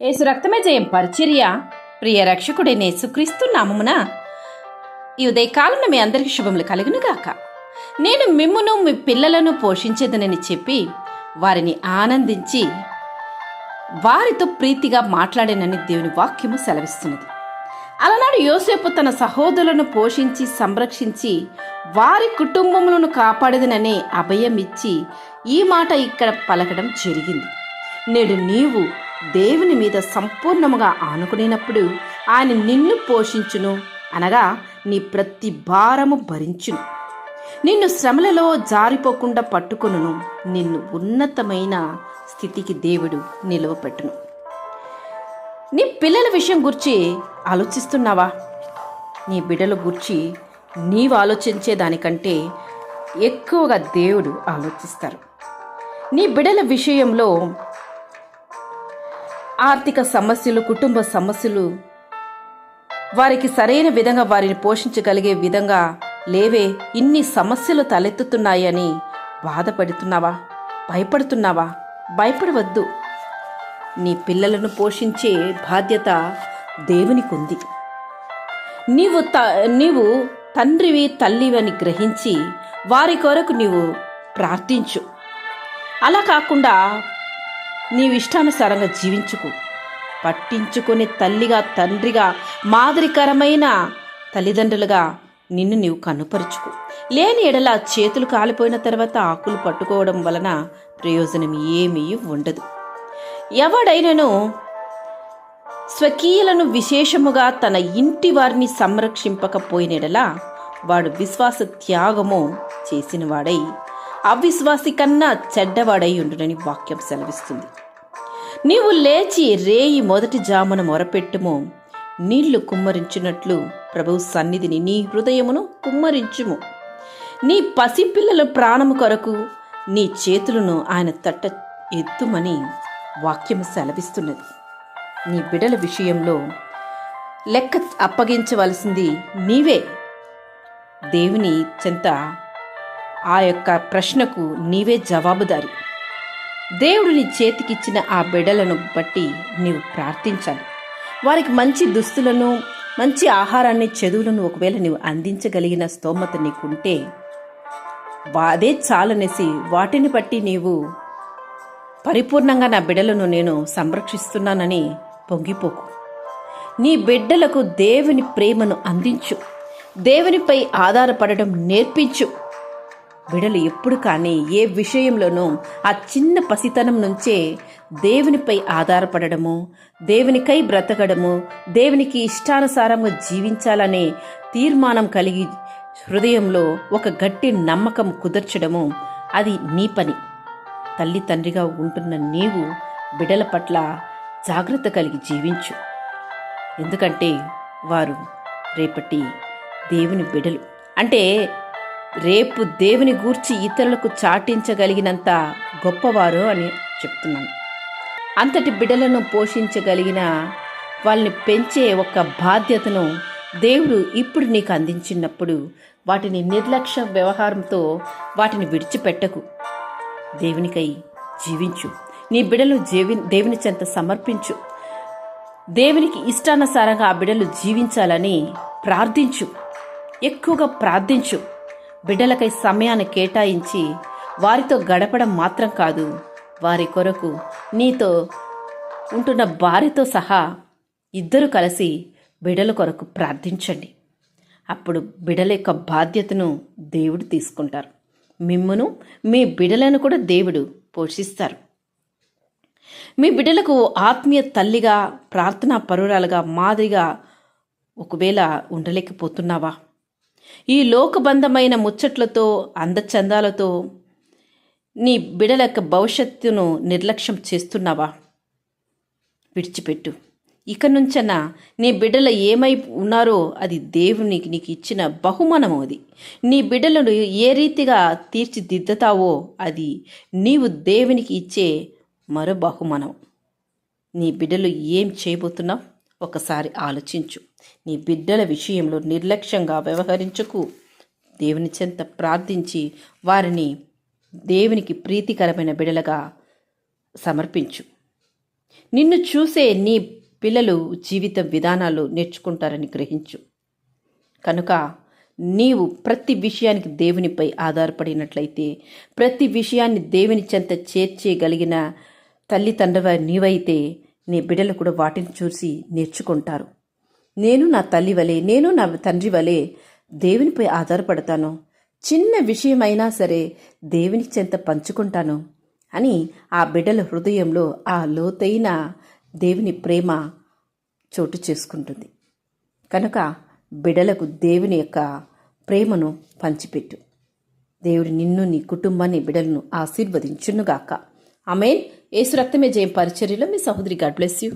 యేసు రక్తమే జయం పరిచర్య ప్రియ రక్షకుడైన యేసుక్రీస్తు నామమున ఈ ఉదయకాలంలో మీ అందరికీ శుభములు కలుగునుగాక. నేను మిమ్మును మీ పిల్లలను పోషించేదనని చెప్పి వారిని ఆనందించి వారితో ప్రీతిగా మాట్లాడేనని దేవుని వాక్యము సెలవిస్తున్నది. అలనాడు యోసేపు తన సహోదరులను పోషించి సంరక్షించి వారి కుటుంబములను కాపాడేదనని అభయం ఇచ్చి ఈ మాట ఇక్కడ పలకడం జరిగింది. నేడు నీవు దేవుని మీద సంపూర్ణముగా ఆనుకునేటప్పుడు ఆయన నిన్ను పోషించును, అనగా నీ ప్రతి భారము భరించును, నిన్ను శ్రమలలో జారిపోకుండా పట్టుకొనును, నిన్ను ఉన్నతమైన స్థితికి దేవుడు నిలవపెట్టును. నీ పిల్లల విషయం గురించి ఆలోచిస్తున్నావా? నీ బిడ్డల గురించి నీవు ఆలోచించే దానికంటే ఎక్కువగా దేవుడు ఆలోచిస్తారు. నీ బిడ్డల విషయంలో ఆర్థిక సమస్యలు, కుటుంబ సమస్యలు, వారికి సరైన విధంగా వారిని పోషించగలిగే విధంగా లేవే, ఇన్ని సమస్యలు తలెత్తుతున్నాయని బాధపడుతున్నావా? భయపడుతున్నావా? భయపడవద్దు. నీ పిల్లలను పోషించే బాధ్యత దేవునికి ఉంది. నీవు తండ్రివి తల్లివని గ్రహించి వారి కొరకు నీవు ప్రార్థించు. అలా కాకుండా నీవు ఇష్టానుసారంగా జీవించుకు. పట్టించుకుని తల్లిగా, తండ్రిగా, మాదిరికరమైన తల్లిదండ్రులుగా నిన్ను నీవు కనుపరుచుకు. లేని ఎడల చేతులు కాలిపోయిన తర్వాత ఆకులు పట్టుకోవడం వలన ప్రయోజనం ఏమీ ఉండదు. ఎవడైనను స్వకీయులను విశేషముగా తన ఇంటి వారిని సంరక్షింపకపోయినడలా వాడు విశ్వాస త్యాగము చేసిన వాడై అవిశ్వాసి కన్నా చెడ్డవాడై ఉండునని వాక్యం సెలవిస్తుంది. నీవు లేచి రేయి మొదటి జామున మొరపెట్టుము, నీళ్లు కుమ్మరించినట్లు ప్రభువు సన్నిధిని నీ హృదయమును కుమ్మరించుము. నీ పసిపిల్లల ప్రాణము కొరకు నీ చేతులను ఆయన తట్ట ఎత్తుమని వాక్యము సెలవిస్తున్నది. నీ బిడ్డల విషయంలో లెక్క అప్పగించవలసింది నీవే. దేవుని చెంత ఆ యొక్క ప్రశ్నకు నీవే జవాబుదారి. దేవుడు నీ చేతికిచ్చిన ఆ బిడ్డలను బట్టి నీవు ప్రార్థించాలి. వారికి మంచి దుస్తులను, మంచి ఆహారాన్ని, చదువులను ఒకవేళ నీవు అందించగలిగిన స్తోమత నీకుంటే అదే చాలనేసి వాటిని బట్టి నీవు పరిపూర్ణంగా నా బిడ్డలను నేను సంరక్షిస్తున్నానని పొంగిపోకు. నీ బిడ్డలకు దేవుని ప్రేమను అందించు. దేవునిపై ఆధారపడడం నేర్పించు. బిడ్డలు ఎప్పుడు కానీ ఏ విషయంలోనూ ఆ చిన్న పసితనం నుంచే దేవునిపై ఆధారపడము, దేవునికై బ్రతకడము, దేవునికి ఇష్టానుసారంగా జీవించాలనే తీర్మానం కలిగి హృదయంలో ఒక గట్టి నమ్మకం కుదర్చడము అది నీ పని. తల్లి తండ్రిగా ఉంటున్న నీవు బిడ్డల పట్ల జాగ్రత్త కలిగి జీవించు. ఎందుకంటే వారు రేపటి దేవుని బిడ్డలు. అంటే రేపు దేవుని గూర్చి ఇతరులకు చాటించగలిగినంత గొప్పవారు అని చెప్తున్నాను. అంతటి బిడ్డలను పోషించగలిగిన వాళ్ళని పెంచే ఒక బాధ్యతను దేవుడు ఇప్పుడు నీకు అందించినప్పుడు వాటిని నిర్లక్ష్య వ్యవహారంతో వాటిని విడిచిపెట్టకు. దేవునికై జీవించు. నీ బిడ్డలు దేవుని చెంత సమర్పించు. దేవునికి ఇష్టానుసారంగా ఆ బిడ్డలు జీవించాలని ప్రార్థించు. ఎక్కువగా ప్రార్థించు. బిడ్డలకై సమయాన్ని కేటాయించి వారితో గడపడం మాత్రం కాదు, వారి కొరకు నీతో ఉంటున్న భార్యతో సహా ఇద్దరు కలిసి బిడ్డల కొరకు ప్రార్థించండి. అప్పుడు బిడ్డల యొక్క బాధ్యతను దేవుడు తీసుకుంటారు. మిమ్మును, మీ బిడ్డలను కూడా దేవుడు పోషిస్తారు. మీ బిడ్డలకు ఆత్మీయ తల్లిగా, ప్రార్థనా పరురాలుగా, మాదిరిగా ఒకవేళ ఉండలేకపోతున్నావా? ఈ లోకబంధమైన ముచ్చట్లతో, అందచందాలతో నీ బిడ్డల యొక్క భవిష్యత్తును నిర్లక్ష్యం చేస్తున్నావా? విడిచిపెట్టు. ఇక నుంచన్నా నీ బిడ్డలు ఏమై ఉన్నారో అది దేవునికి నీకు ఇచ్చిన బహుమానము. అది నీ బిడ్డలను ఏ రీతిగా తీర్చిదిద్దుతావో అది నీవు దేవునికి ఇచ్చే మరో బహుమానం. నీ బిడ్డలు ఏం చేయబోతున్నావు ఒకసారి ఆలోచించు. నీ బిడ్డల విషయంలో నిర్లక్ష్యంగా వ్యవహరించకు. దేవుని చెంత ప్రార్థించి వారిని దేవునికి ప్రీతికరమైన బిడ్డలుగా సమర్పించు. నిన్ను చూసే నీ పిల్లలు జీవిత విధానాలు నేర్చుకుంటారని గ్రహించు. కనుక నీవు ప్రతి విషయానికి దేవునిపై ఆధారపడినట్లయితే, ప్రతి విషయాన్ని దేవుని చెంత చేర్చేయగలిగిన తల్లిదండ్రువ నీవైతే నీ బిడ్డలు కూడా వాటిని చూసి నేర్చుకుంటారు. నేను నా తల్లి వలె, నేను నా తండ్రి వలె దేవునిపై ఆధారపడతాను, చిన్న విషయమైనా సరే దేవుని చెంత పంచుకుంటాను అని ఆ బిడ్డల హృదయంలో ఆ లోతైన దేవుని ప్రేమ చోటు చేసుకుంటుంది. కనుక బిడ్డలకు దేవుని యొక్క ప్రేమను పంచిపెట్టు. దేవుడు నిన్ను, నీ కుటుంబాన్ని, బిడ్డలను ఆశీర్వదించునుగాక. ఆమేన్. యేసు రక్తమే జయం పరిచర్యలో మీ సహోదరి. God bless you.